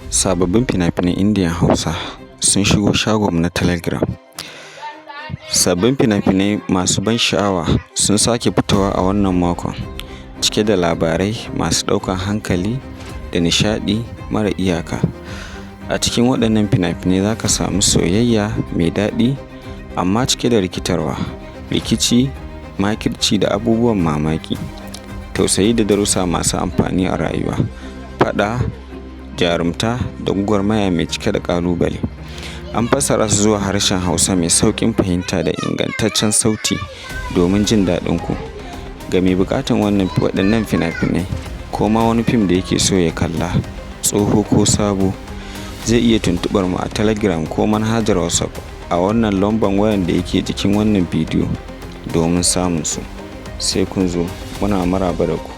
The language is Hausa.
Sababbin fina-finan Indiyan Hausa sun shigo shagonmu na Telegram. Sabbin fina-finai masu ban sha'awa sun sake fitowa a wannan makon, cike da labarai masu ɗaukar hankali da nishaɗi mara iyaka. A cikin waɗannan fina-finai za ka samu soyayya mai daɗi amma cike da rikitarwa, rikici, makirci da abubuwan mamaki, tausayi da darussa masu amfani a rayuwa, faɗa, jarumta da gwagwarmaya mai cike da ƙalubale. An fassara su zuwa harshen Hausa mai sauƙin fahimta da ingantaccen sauti domin jin daɗin ku. Ga mai buƙatar waɗannan fina-finai ko ma wani fim da yake so ya kalla, tsoho ko sabo, zai iya tuntuɓar mu a Telegram ko manhajar WhatsApp a wannan lambar wayar da yake jikin wannan bidiyo domin samun su. Sai kun zo, muna maraba da ku.